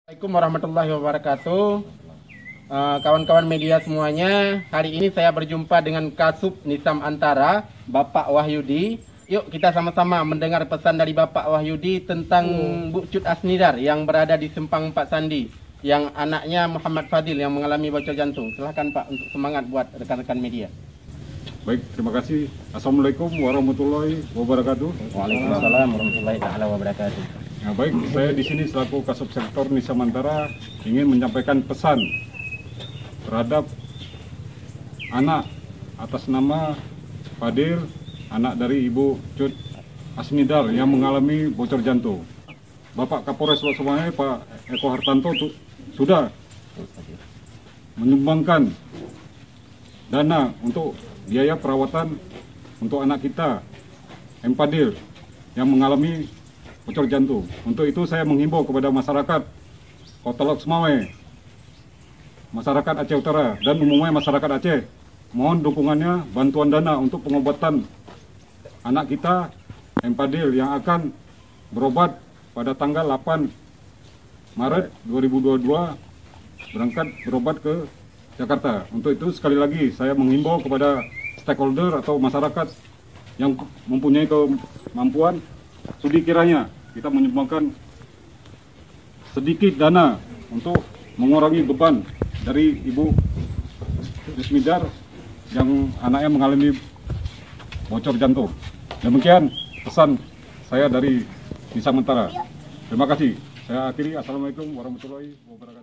Assalamualaikum warahmatullahi wabarakatuh. Kawan-kawan media semuanya, hari ini saya berjumpa dengan Kasub Nisam Antara, Bapak Wahyudi. Yuk kita sama-sama mendengar pesan dari Bapak Wahyudi tentang Bu Cut Asnidar yang berada di Simpang Pak Sandi, yang anaknya Muhammad Fadil yang mengalami bocor jantung. Silahkan Pak untuk semangat buat rekan-rekan media. Baik, terima kasih. Assalamualaikum warahmatullahi wabarakatuh. Waalaikumsalam warahmatullahi wabarakatuh. Nah, baik, saya di sini selaku Kasub Sektor Nisam Antara ingin menyampaikan pesan terhadap anak atas nama Fadil, anak dari Ibu Cut Asnidar yang mengalami bocor jantung. Bapak Kapolres Sumatera Pak Eko Hartanto sudah menyumbangkan dana untuk biaya perawatan untuk anak kita, M. Fadil, yang mengalami bocor jantung. Untuk itu saya menghimbau kepada masyarakat Kota Lok Semawe, masyarakat Aceh Utara, dan umumnya masyarakat Aceh, mohon dukungannya bantuan dana untuk pengobatan anak kita, M. Fadil, yang akan berobat pada tanggal 8 Maret 2022 berangkat berobat ke Jakarta. Untuk itu sekali lagi saya menghimbau kepada stakeholder atau masyarakat yang mempunyai kemampuan, sudi kiranya kita menyumbangkan sedikit dana untuk mengurangi beban dari Ibu Asnidar yang anaknya mengalami bocor jantung. Demikian pesan saya dari Nisam Antara. Terima kasih. Saya akhiri. Assalamualaikum warahmatullahi wabarakatuh.